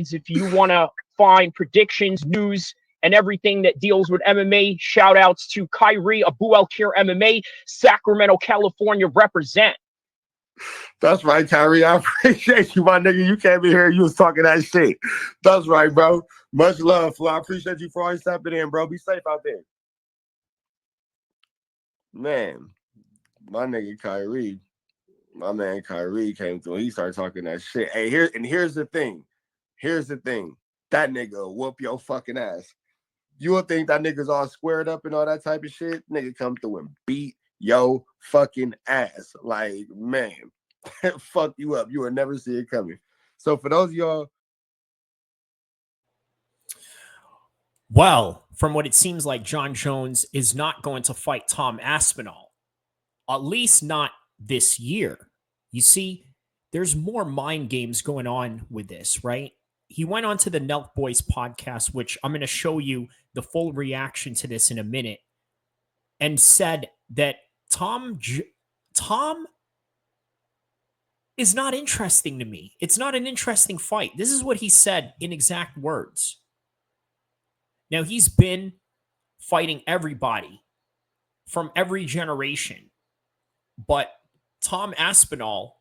feeds. If you want to find predictions, news, and everything that deals with MMA, shout outs to Kyrie Abu El-Kheer MMA, Sacramento, California, represent. That's right, Kyrie. I appreciate you, my nigga. You came in here, you was talking that shit. That's right, bro. Much love, Flo. I appreciate you for always stepping in, bro. Be safe out there. Man, my nigga Kyrie, my man Kyrie came through. He started talking that shit. Hey, here's the thing. Here's the thing. That nigga will whoop your fucking ass. You will think that nigga's all squared up and all that type of shit. Nigga come through and beat your fucking ass. Like, man, fuck you up. You will never see it coming. So for those of y'all. Well, from what it seems like, Jon Jones is not going to fight Tom Aspinall, at least not this year. You see, there's more mind games going on with this, right? He went on to the Nelk Boys podcast, which I'm going to show you the full reaction to this in a minute, and said that Tom is not interesting to me. It's not an interesting fight. This is what he said in exact words. Now, he's been fighting everybody from every generation, but Tom Aspinall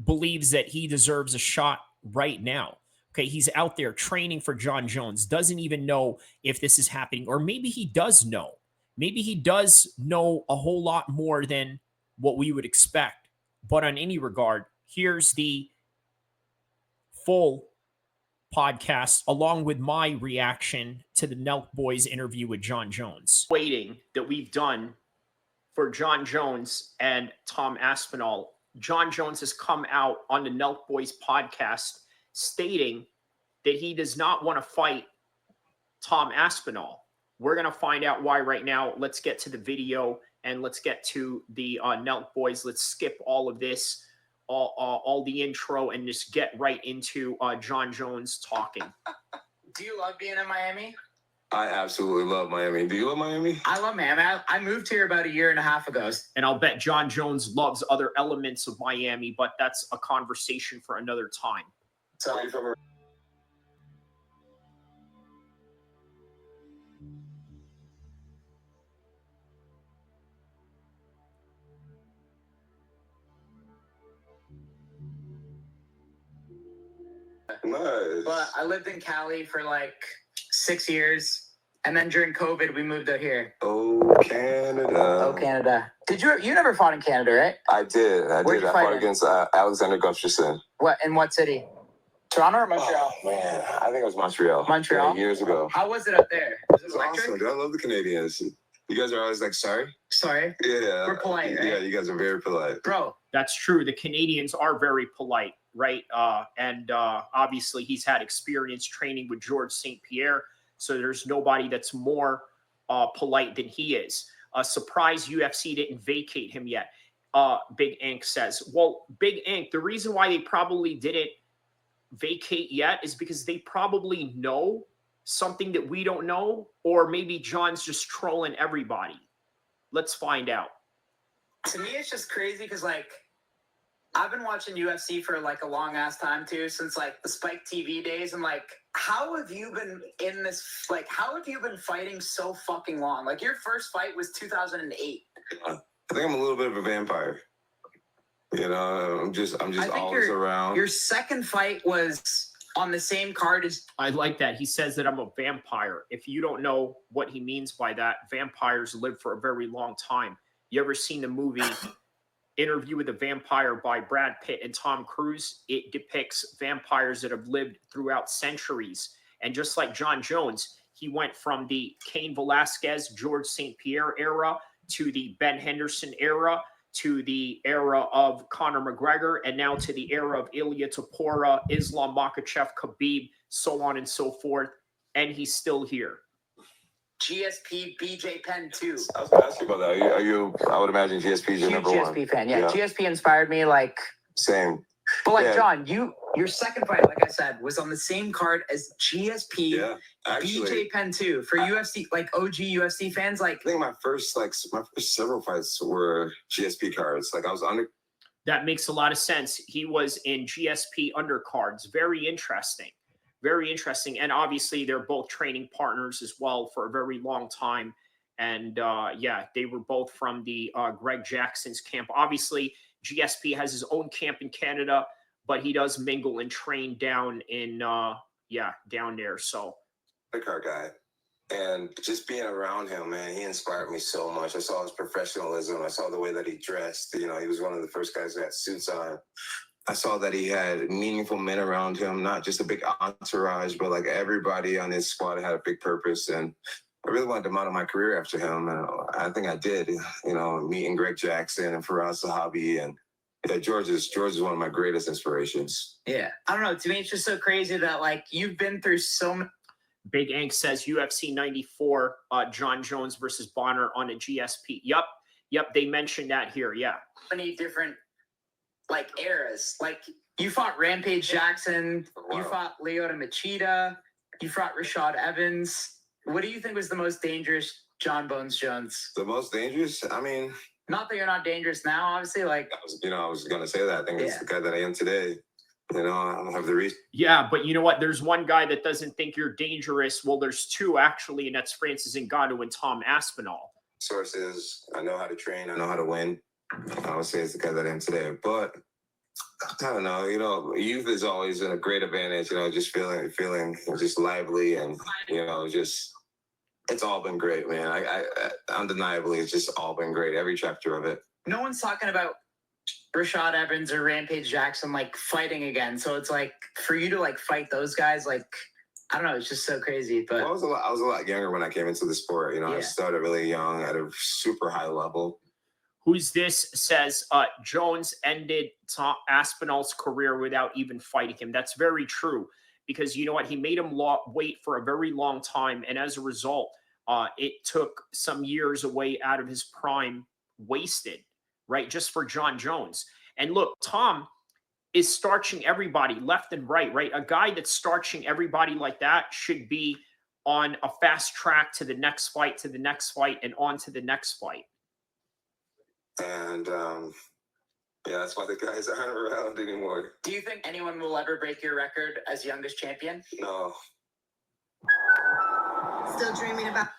believes that he deserves a shot right now. Okay, he's out there training for Jon Jones, doesn't even know if this is happening, or maybe he does know. Maybe he does know a whole lot more than what we would expect. But on any regard, here's the full podcast along with my reaction to the Nelk Boys interview with Jon Jones. Waiting that we've done for Jon Jones and Tom Aspinall. Jon Jones has come out on the Nelk Boys podcast stating that he does not want to fight Tom Aspinall. We're going to find out why right now. Let's get to the video and let's get to the Nelk Boys. Let's skip all of this, all the intro, and just get right into Jon Jones talking. Do you love being in Miami? I absolutely love Miami. Do you love Miami? I love Miami. I moved here about a year and a half ago. And I'll bet Jon Jones loves other elements of Miami, but that's a conversation for another time. So, nice. But I lived in Cali for like 6 years. And then during COVID, we moved out here. Oh, Canada. Oh, Canada. You never fought in Canada, right? I did. I fought against Alexander Gustafsson. In what city? Toronto or Montreal? Oh, man. I think it was Montreal. Montreal? Yeah, years ago. How was it up there? Was it electric? Awesome, dude. I love the Canadians. You guys are always like, sorry? Sorry? Yeah. We're polite, right? Yeah, you guys are very polite. Bro. That's true. The Canadians are very polite, right? And obviously he's had experience training with George St. Pierre, so there's nobody that's more polite than he is. Surprised UFC didn't vacate him yet, Big Ink says. Well, Big Ink, the reason why they probably didn't vacate yet is because they probably know something that we don't know, or maybe John's just trolling everybody. Let's find out. To me, it's just crazy because, like, I've been watching UFC for, like, a long-ass time, too, since, like, the Spike TV days. And, like, how have you been in this, like, how have you been fighting so fucking long? Like, your first fight was 2008. I think I'm a little bit of a vampire. You know, I'm just always around. Your second fight was on the same card as... I like that. He says that I'm a vampire. If you don't know what he means by that, vampires live for a very long time. You ever seen the movie Interview with a Vampire by Brad Pitt and Tom Cruise? It depicts vampires that have lived throughout centuries. And just like Jon Jones, he went from the Cain Velasquez, George St. Pierre era to the Ben Henderson era, to the era of Conor McGregor, and now to the era of Ilia Topuria, Islam Makhachev, Khabib, so on and so forth. And he's still here. GSP, BJ Penn 2. I was going to ask you about that. Are you I would imagine GSP is your number one. GSP fan, yeah. GSP inspired me, like... Same. But, like, yeah. Jon, your second fight, like I said, was on the same card as GSP, yeah, actually, BJ Penn 2. For UFC, like, OG UFC fans, like... I think my first several fights were GSP cards. Like, I was under... That makes a lot of sense. He was in GSP undercards. Very interesting. very interesting. And obviously, they're both training partners as well for a very long time. And yeah, they were both from the Greg Jackson's camp. Obviously, GSP has his own camp in Canada, but he does mingle and train down in, down there. So, the car guy. And just being around him, man, he inspired me so much. I saw his professionalism. I saw the way that he dressed. You know, he was one of the first guys who had suits on. I saw that he had meaningful men around him, not just a big entourage, but like everybody on his squad had a big purpose. And I really wanted to model my career after him. And I think I did, you know, meeting Greg Jackson and Faraz Sahabi. And yeah, George is one of my greatest inspirations. Yeah. I don't know. To me, it's just so crazy that, like, you've been through so many. Big Ink says UFC 94, Jon Jones versus Bonner on a GSP. Yep, they mentioned that here. Yeah, many different like eras. Like, you fought Rampage Jackson, you fought Lyoto Machida, you fought Rashad Evans. What do you think was the most dangerous Jon Bones Jones? The most dangerous? I mean, not that you're not dangerous now, obviously. Like, I was gonna say that. I think it's the guy that I am today. You know, I don't have the reason. Yeah, but you know what? There's one guy that doesn't think you're dangerous. Well, there's two, actually, and that's Francis Ngannou and Tom Aspinall. Source is, I know how to train. I know how to win. I would say it's the guy that I am today. But I don't know. You know, youth is always a great advantage. You know, just feeling just lively and, you know, just it's all been great, man. I undeniably, it's just all been great. Every chapter of it. No one's talking about Rashad Evans or Rampage Jackson like fighting again. So it's like, for you to like fight those guys, like, I don't know, it's just so crazy. But well, I was a lot younger when I came into the sport. You know, I started really young at a super high level. Who's this says Jones ended Tom Aspinall's career without even fighting him. That's very true, because you know what? He made him wait for a very long time. And as a result, it took some years away out of his prime wasted, right? Just for Jon Jones. And look, Tom is starching everybody left and right? A guy that's starching everybody like that should be on a fast track to the next fight, and on to the next fight. And yeah, that's why the guys aren't around anymore. Do you think anyone will ever break your record as youngest champion? No. Still dreaming about.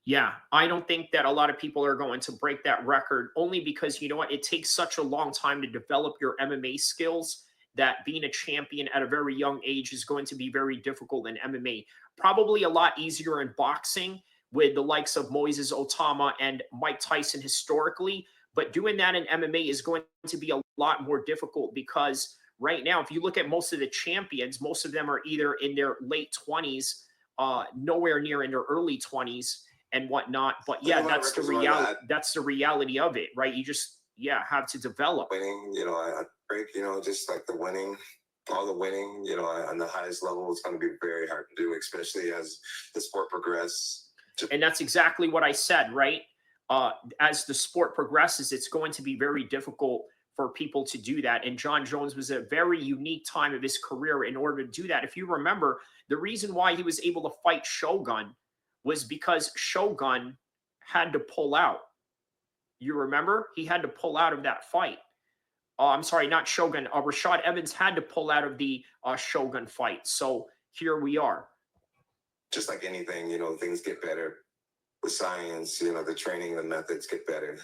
Yeah, I don't think that a lot of people are going to break that record, only because, you know what, it takes such a long time to develop your MMA skills that being a champion at a very young age is going to be very difficult in MMA. Probably a lot easier in boxing with the likes of Moises Otama and Mike Tyson historically, but doing that in MMA is going to be a lot more difficult, because right now, if you look at most of the champions, most of them are either in their late 20s, nowhere near in their early 20s and whatnot. But yeah, that's the reality. That's the reality of it, right? You just have to develop. Winning, you know, I break, you know, just like the winning, all the winning, you know, on the highest level, it's going to be very hard to do, especially as the sport progresses. And that's exactly what I said, right? As the sport progresses, it's going to be very difficult for people to do that. And Jon Jones was a very unique time of his career in order to do that. If you remember, the reason why he was able to fight Shogun was because Shogun had to pull out. You remember? He had to pull out of that fight. I'm sorry, not Shogun. Rashad Evans had to pull out of the Shogun fight. So here we are. Just like anything, you know, things get better. The science, you know, the training, the methods get better.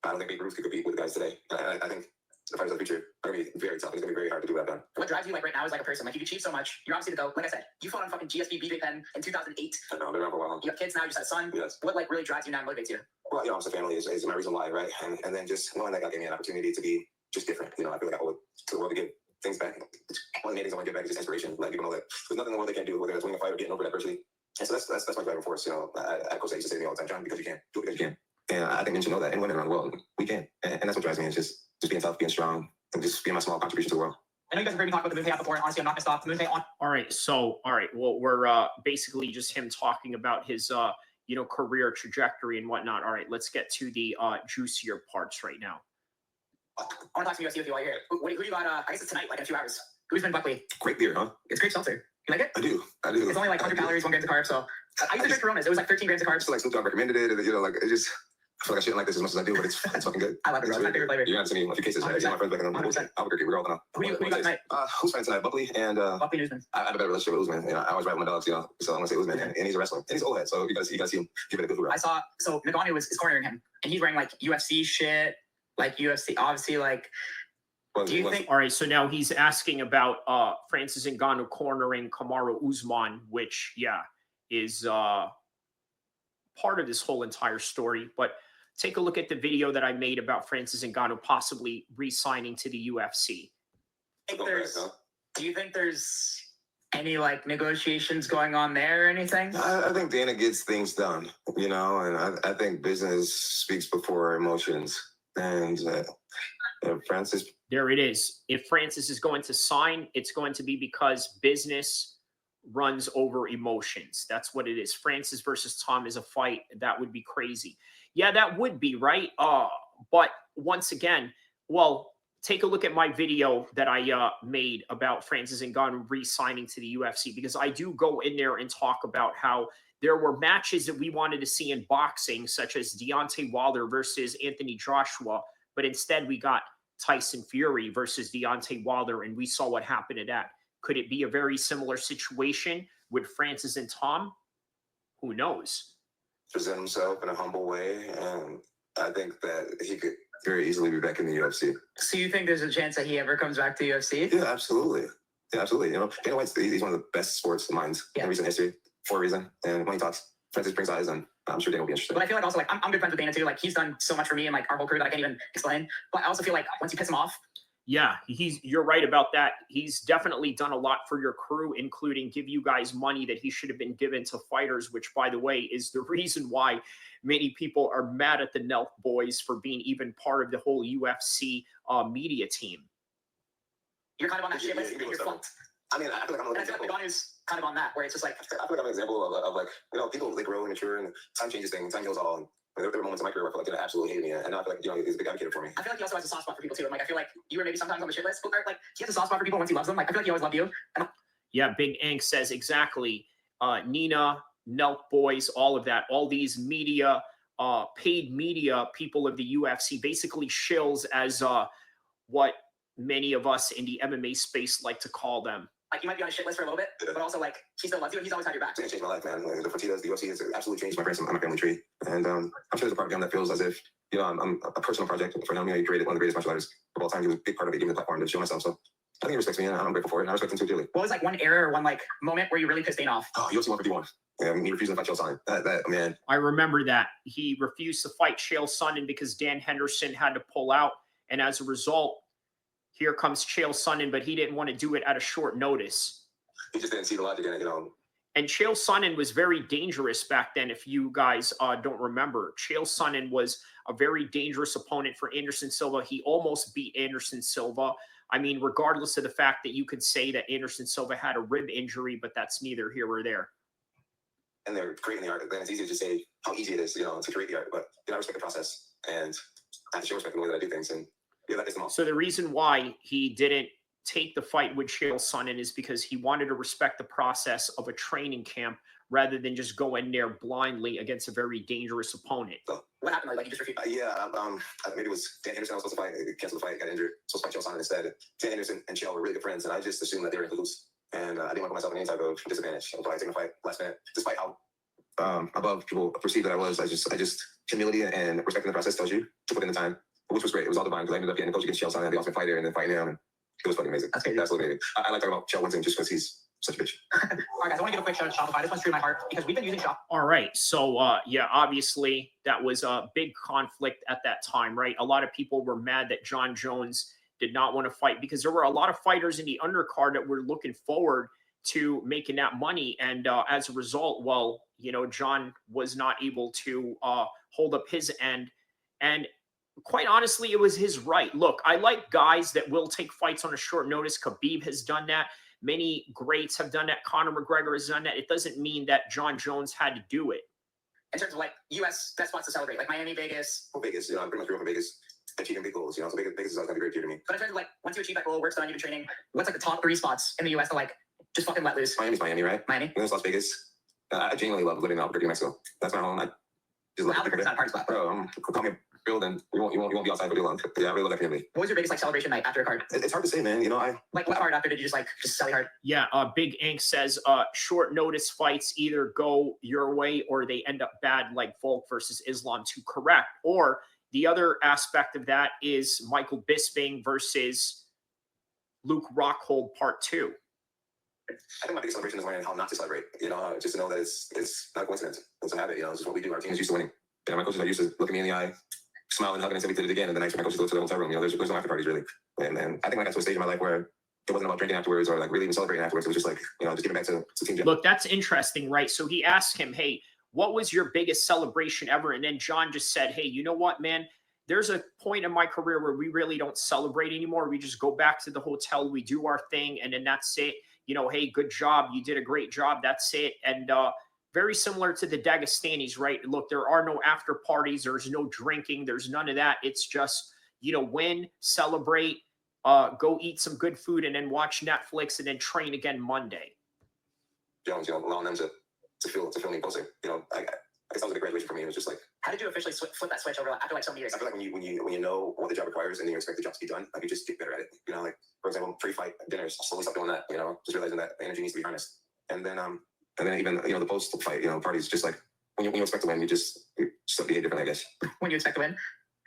I don't think Babe Ruth could compete with the guys today. I think the fighters of the future are going to be very tough. It's going to be very hard to do what I've done. What drives you like right now is like a person. Like, you've achieved so much. You're obviously the GOAT. Like I said, you fought on fucking GSP BJ Penn in 2008. I know, they're around for a while. You have kids now, you just had a son. Yes. What like really drives you now and motivates you? Well, you know, obviously family is my reason why, right? And then just knowing that God gave me an opportunity to be just different. You know, I feel like I owe it to the world to give things back. One of the main things I want to give back is just inspiration. Let people know that there's nothing in the world they can't do, whether it's winning a fight or getting over adversity. And so that's my driving force. You know, Coach used to say to me all the time, John, because you can, do it because you can. And I think men should know that, and women around the world, we can. And that's what drives me, is just being tough, being strong, and just being my small contribution to the world. I know you guys have heard me talk about the Moonpay app before, and honestly, I'm not going to stop. The Moonpay on. All right. Well, we're basically just him talking about his, career trajectory and whatnot. All right, let's get to the juicier parts right now. I want to talk to UFC with you while you're here. Who do you got? I guess it's tonight, like in a few hours. Who's been Buckley? Great beer, huh? It's great seltzer. You like it? I do. It's only like 100 calories, 1 gram of carbs. So I used to drink Coronas. It was like 13 grams of carbs. So like Snoop Dogg recommended it, and, you know, like it just. I feel like I shouldn't like this as much as I do, but it's fucking good. I love it, bro. It's my favorite flavor. You're gonna see me a few cases, right? My friends back in 100%. Albuquerque. We're all gonna. Who you got tonight? Who's fighting tonight? Buckley and Buckley Newsman. I have a better relationship with Usman. You know, I always ride with my dogs. You know, so I'm gonna say Usman, and he's a wrestler, and he's old head, so you gotta see him give it a good hoorah. I saw so Ngannou is cornering him, and he's wearing like UFC shit, like UFC. Obviously, like. Do you think? All right, so now he's asking about Francis Ngannou cornering Kamaru Usman, which is part of this whole entire story. But take a look at the video that I made about Francis Ngannou possibly re-signing to the UFC. Do you think there's any like negotiations going on there or anything? I think Dana gets things done, you know, and I think business speaks before emotions. And Francis. There it is. If Francis is going to sign, it's going to be because business runs over emotions. That's what it is. Francis versus Tom is a fight. That would be crazy. Yeah, that would be, right? But once again, well, take a look at my video that I made about Francis Ngannou re-signing to the UFC, because I do go in there and talk about how there were matches that we wanted to see in boxing, such as Deontay Wilder versus Anthony Joshua, but instead we got Tyson Fury versus Deontay Wilder, and we saw what happened to that. Could it be a very similar situation with Francis and Tom? Who knows? Present himself in a humble way, and I think that he could very easily be back in the UFC. So you think there's a chance that he ever comes back to the UFC? Yeah, absolutely. Yeah, absolutely. You know, Dana White's he's one of the best sports minds in recent history for a reason. And when he talks, Francis brings eyes, and I'm sure Dana will be interested. But I feel like also like I'm good friends with Dana too. Like he's done so much for me and like our whole career that I can't even explain. But I also feel like once you piss him off. Yeah, you're right about that. He's definitely done a lot for your crew, including give you guys money that he should have been given to fighters, which, by the way, is the reason why many people are mad at the Nelk Boys for being even part of the whole UFC media team. You're kind of on that shit list and you're fucked. I mean, I feel like I'm and I feel like Ngannou's kind of on that, where it's just like. I feel like I'm an example of like, you know, people, they grow and mature, and time changes things, time heals all. And there were moments in my career where I felt like they absolutely hated me, and now I feel like, you know, he's a big advocate for me. I feel like he also has a soft spot for people too. And like, I feel like you were maybe sometimes on the shit list, but like he has a soft spot for people once he loves them. Like I feel like he always loved you. Yeah, Big Ink says exactly. Nina, Nelk Boys, all of that, all these media, paid media people of the UFC, basically shills as what many of us in the MMA space like to call them. Like you might be on a shit list for a little bit, but also like he still loves you and he's always had your back. It's changed my life, man. Like, the Fertitas, the UFC has absolutely changed my family tree. And I'm sure there's a part of him that feels as if, you know, I'm a personal project for him. You know, he created one of the greatest martial artists of all time. He was a big part of it, giving me the platform to show myself. So I think he respects me, and I'm grateful for it. And I respect him too dearly. What was like one error or one like moment where you really pissed Dana off? Oh, UFC 151. Yeah, me refusing to fight Chael Sonnen. That man. I remember that. He refused to fight Chael Sonnen because Dan Henderson had to pull out. And as a result, here comes Chael Sonnen, but he didn't want to do it at a short notice. He just didn't see the logic in it, you know. And Chael Sonnen was very dangerous back then, if you guys don't remember. Chael Sonnen was a very dangerous opponent for Anderson Silva. He almost beat Anderson Silva. I mean, regardless of the fact that you could say that Anderson Silva had a rib injury, but that's neither here or there. And they're creating the art. Then it's easy to just say how easy it is, you know, to create the art. But you know, I respect the process, and I have to show respect in the way that I do things. And yeah, that is the most. So the reason why he didn't take the fight with Chael Sonnen is because he wanted to respect the process of a training camp rather than just go in there blindly against a very dangerous opponent. So, what happened? Like you just refused? Maybe it was Dan Henderson I was supposed to fight, canceled the fight, got injured, supposed to fight Chael Sonnen instead. Dan Henderson and Chael were really good friends, and I just assumed that they were in cahoots. And I didn't want to put myself in any type of disadvantage. I was probably taking the fight last minute, despite how above people perceived that I was. I just humility and respecting the process tells you to put in the time, which was great. It was all divine because I ended up getting a coach against Chael Sonnen, the ultimate fighter, and then fighting him. And it was fucking amazing. That's crazy. Absolutely amazing. I like talking about Chael Winston just because he's such a bitch. All right, guys, I want to give a quick shout out to Shopify. This one's true to my heart because we've been using Shopify. All right. So, yeah, obviously that was a big conflict at that time, right? A lot of people were mad that Jon Jones did not want to fight because there were a lot of fighters in the undercard that were looking forward to making that money. And as a result, well, you know, Jon was not able to hold up his end. And quite honestly, it was his right. Look, I like guys that will take fights on a short notice. Khabib has done that. Many greats have done that. Conor McGregor has done that. It doesn't mean that Jon Jones had to do it. In terms of like U.S. best spots to celebrate, like Miami, Vegas. Well, Vegas, you know, I'm pretty much grew up in Vegas, achieving big goals, you know, so Vegas is always going to be great to me. But in terms of like, once you achieve that goal, work's done, you've been training, what's like the top 3 spots in the U.S. to like just fucking let loose? Miami's Miami, right? Miami. And there's Las Vegas. I genuinely love living in Albuquerque, Mexico. That's my home. Just Well, Albuquerque's not a party spot. Bro, call me building. You won't be outside for too long. Yeah, I really love that family. What was your biggest like celebration night after a card? It's hard to say, man. You know, Like what card after did you just sell your card? Yeah, Big Ink says short notice fights either go your way or they end up bad, like Volk versus Islam 2, correct. Or the other aspect of that is Michael Bisping versus Luke Rockhold Part 2. I think my biggest celebration is learning how not to celebrate. You know, just to know that it's not a coincidence. It's a habit. You know, it's just what we do. Our team is used to winning. You know, my coaches are used to looking me in the eye, smile and hugging and say we did it again. And the next my coaches go to the hotel room. You know, there's no after parties really. And I think I got to a stage in my life where it wasn't about drinking afterwards or like really even celebrating afterwards. It was just like, you know, just getting back to team gym. Look, that's interesting, right? So he asked him, hey, what was your biggest celebration ever? And then Jon just said, hey, you know what, man? There's a point in my career where we really don't celebrate anymore. We just go back to the hotel, we do our thing, and then that's it. You know, hey, good job. You did a great job. That's it. And very similar to the Dagestanis, right? Look, there are no after parties. There's no drinking. There's none of that. It's just, you know, win, celebrate, go eat some good food, and then watch Netflix, and then train again Monday. Jones, you know, allowing them to feel me closer. You know, I guess that was a graduation for me. It was just like, How did you officially flip that switch over after like so many years? I feel like when you know what the job requires and then you expect the job to be done, like you just get better at it. You know, like for example, pre-fight dinners, slowly stop doing that. You know, just realizing that the energy needs to be harnessed. And then even you know the post-fight parties, just like when you expect to win, you just behave different, I guess. When you expect to win?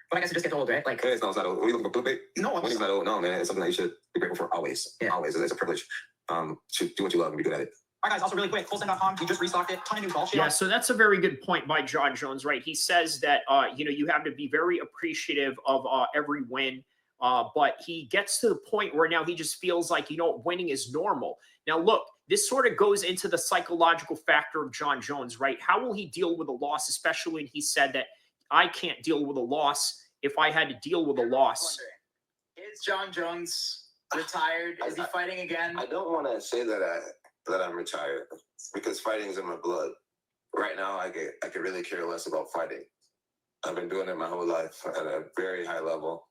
But I guess it just gets old, right? Like It's not old. Are you looking for clickbait? no, Winning's not old. No, man, it's something that you should be grateful for always. Yeah. Always, it's a privilege. To do what you love and be good at it. All right, guys, also really quick, Colson.com, you just restocked it, ton of new golf shit. Yeah, so that's a very good point by Jon Jones, right? He says that, you know, you have to be very appreciative of every win, but he gets to the point where now he just feels like, you know, winning is normal. Now, look, this sort of goes into the psychological factor of Jon Jones, right? How will he deal with a loss, especially when he said that I can't deal with a loss if I had to deal with a loss? Is Jon Jones retired? Is he fighting again? I don't want to say that I'm retired because fighting is in my blood. Right now, I could really care less about fighting. I've been doing it my whole life at a very high level.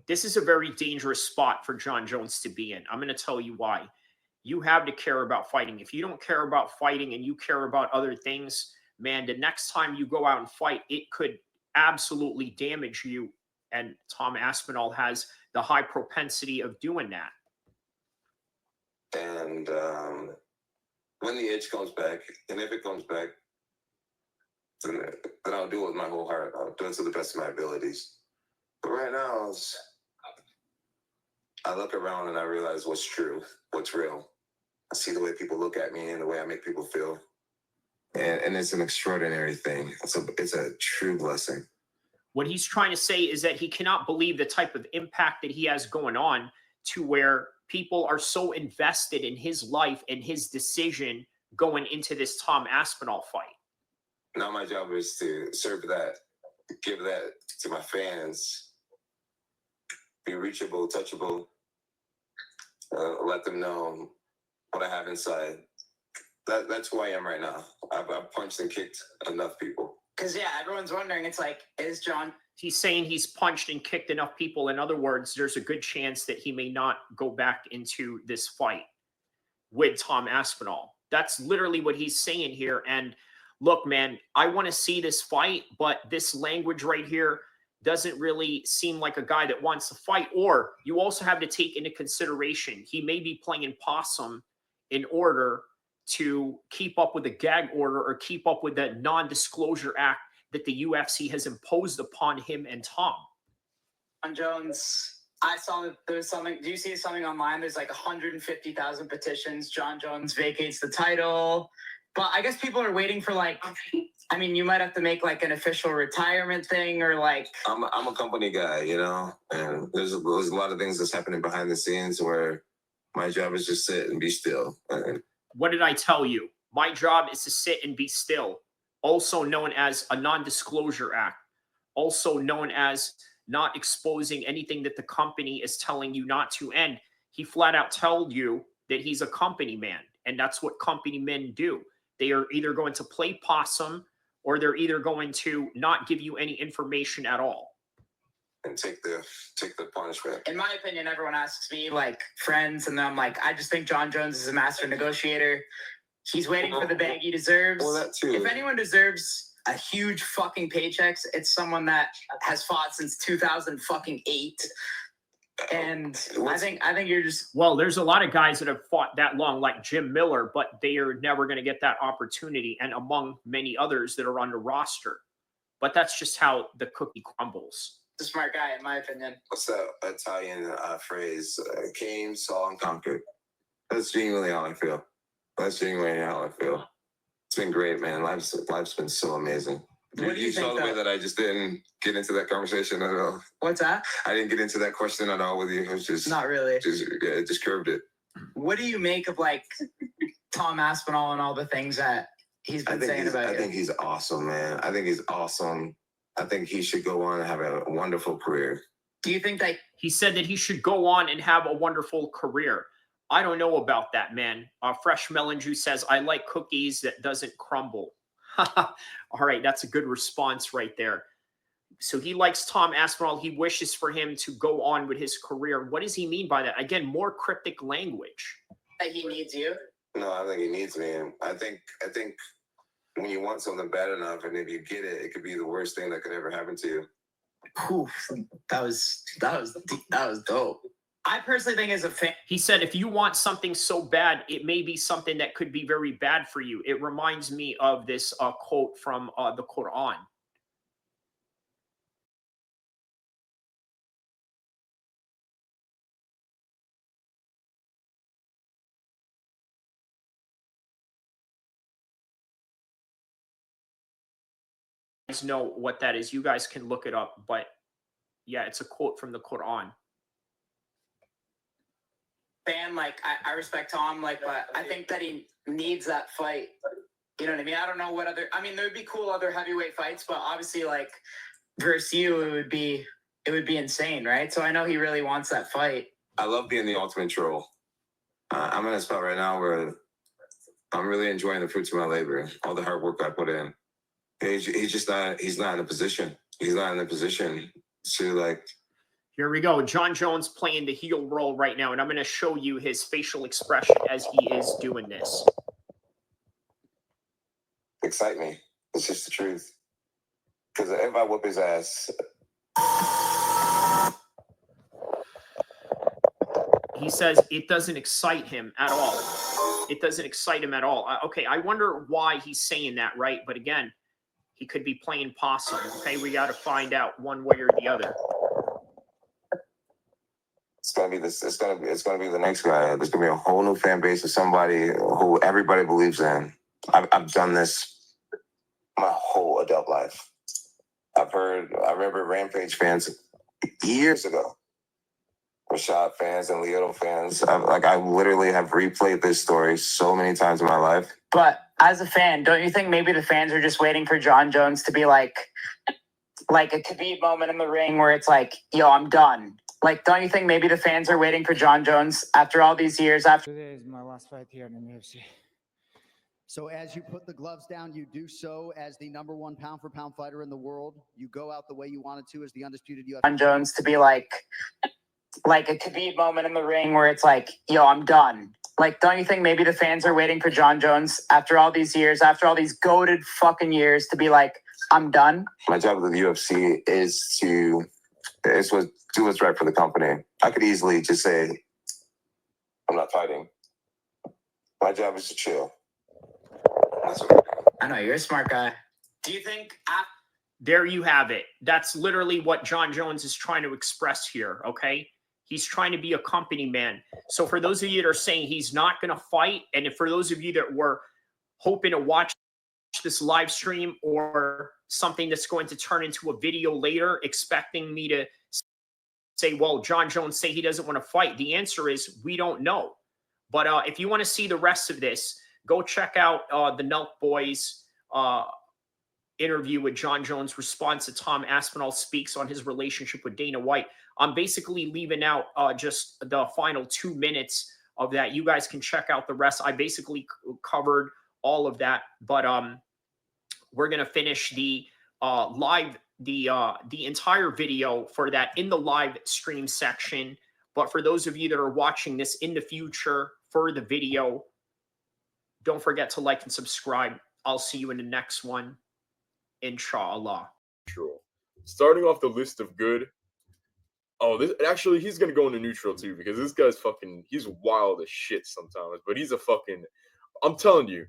This is a very dangerous spot for Jon Jones to be in. I'm going to tell you why. You have to care about fighting. If you don't care about fighting and you care about other things, man, the next time you go out and fight, it could absolutely damage you. And Tom Aspinall has the high propensity of doing that. And when the itch comes back, and if it comes back, then I'll do it with my whole heart. I'll do it to the best of my abilities. But right now, I look around and I realize what's true, what's real. I see the way people look at me and the way I make people feel. And it's an extraordinary thing. It's a true blessing. What he's trying to say is that he cannot believe the type of impact that he has going on to where people are so invested in his life and his decision going into this Tom Aspinall fight. Now my job is to serve that, give that to my fans, be reachable, touchable, let them know what I have inside. That's who I am right now. I've punched and kicked enough people. Because, yeah, everyone's wondering, it's like, is Jon... He's saying he's punched and kicked enough people. In other words, there's a good chance that he may not go back into this fight with Tom Aspinall. That's literally what he's saying here. And look, man, I want to see this fight, but this language right here doesn't really seem like a guy that wants to fight. Or you also have to take into consideration, he may be playing possum in order to keep up with the gag order or keep up with the non-disclosure act that the UFC has imposed upon him and Tom. Jon Jones, I saw that there's something, do you see something online? There's like 150,000 petitions. Jon Jones vacates the title. But I guess people are waiting for like, I mean, you might have to make like an official retirement thing or like. I'm a company guy, you know, and there's a lot of things that's happening behind the scenes where my job is just sit and be still. What did I tell you? My job is to sit and be still, also known as a non-disclosure act, also known as not exposing anything that the company is telling you not to. And he flat out told you that he's a company man, and that's what company men do. They are either going to play possum or they're either going to not give you any information at all. And take the punishment. In my opinion, everyone asks me like friends, and I'm like, I just think Jon Jones is a master negotiator. He's waiting for the bag he deserves. Well, that too. If anyone deserves a huge fucking paychecks. It's someone that has fought since 2008. And I think you're just Well, there's a lot of guys that have fought that long, like Jim Miller, but they are never going to get that opportunity, and among many others that are on the roster. But that's just how the cookie crumbles. a smart guy, in my opinion. What's that Italian phrase? Came, saw, and conquered. That's genuinely how I feel. It's been great, man. Life's been so amazing. What do you saw think the way that I just didn't get into that conversation at all. What's that? I didn't get into that question at all with you. It was just Not really. it just curved it. What do you make of like Tom Aspinall and all the things that he's been saying about you? I think he's awesome, man. I think he's awesome. I think he should go on and have a wonderful career. Do you think that He said that he should go on and have a wonderful career. I don't know about that, man. Fresh Melon Juice says, I like cookies that doesn't crumble. All right, that's a good response right there. So he likes Tom Aspinall. He wishes for him to go on with his career. What does he mean by that? Again, more cryptic language. he needs you? No, I think he needs me. I think when you want something bad enough, and if you get it, it could be the worst thing that could ever happen to you. Oof, that was dope. I personally think as a fan, He said, if you want something so bad, it may be something that could be very bad for you. It reminds me of this quote from the Quran. Know what that is. You guys can look it up, but yeah, it's a quote from the Quran. like I respect Tom, like, but I think that he needs that fight. You know what I mean? I don't know what other. I mean, there would be cool other heavyweight fights, but obviously, like versus you, it would be insane, right? So I know he really wants that fight. I love being the ultimate troll. I'm in a spot right now where I'm really enjoying the fruits of my labor, all the hard work I put in. He's not in a position. He's not in a position to like. Here we go. Jon Jones playing the heel role right now, and I'm going to show you his facial expression as he is doing this. Excite me. It's just the truth. Because if I whoop his ass. He says it doesn't excite him at all. It doesn't excite him at all. Okay, I wonder why he's saying that, right? But again, he could be playing possum. Okay, we got to find out one way or the other. It's gonna be this. It's gonna be the next guy. There's gonna be a whole new fan base of somebody who everybody believes in. I've done this my whole adult life. I remember Rampage fans years ago, Rashad fans and Lyoto fans. I literally have replayed this story so many times in my life. But as a fan, don't you think maybe the fans are just waiting for Jon Jones to be like a Khabib moment in the ring where it's like, yo, I'm done. Like, don't you think maybe the fans are waiting for Jon Jones after all these years? Today is my last fight here in the UFC. So as you put the gloves down, you do so as the #1 pound-for-pound fighter in the world. You go out the way you wanted to as the undisputed UFC. Jon Jones to be like a Khabib moment in the ring where it's like, yo, I'm done. Like, don't you think maybe the fans are waiting for Jon Jones after all these years, after all these goated fucking years to be like, I'm done? My job with the UFC is to do what's right for the company. I could easily just say, I'm not fighting. My job is to chill. That's what I do. I know, you're a smart guy. Do you think... There you have it. That's literally what Jon Jones is trying to express here, okay? He's trying to be a company man. So for those of you that are saying he's not going to fight, and for those of you that were hoping to watch this live stream or something that's going to turn into a video later, expecting me to say, well, Jon Jones say he doesn't want to fight. The answer is we don't know. But if you want to see the rest of this, go check out the Nelk Boys interview with Jon Jones' response to Tom Aspinall speaks on his relationship with Dana White. I'm basically leaving out just the final 2 minutes of that. You guys can check out the rest. I basically covered all of that, but we're going to finish the the entire video for that in the live stream section. But for those of you that are watching this in the future for the video, don't forget to like and subscribe. I'll see you in the next one. inshallah. Neutral. Starting off the list of good. Oh, this actually he's gonna go into neutral too because this guy's he's wild as shit sometimes, but he's I'm telling you,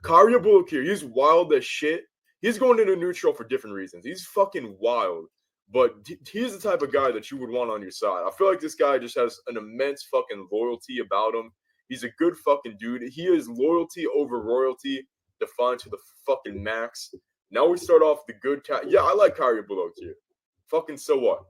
Kyrie El-Kheer, he's wild as shit. He's going into neutral for different reasons. He's fucking wild, but he's the type of guy that you would want on your side. I feel like this guy just has an immense fucking loyalty about him. He's a good fucking dude. He is loyalty over royalty, defined to the fucking max. Now we start off the good cat. Yeah, I like Kyrie El-Kheer. Fucking so what?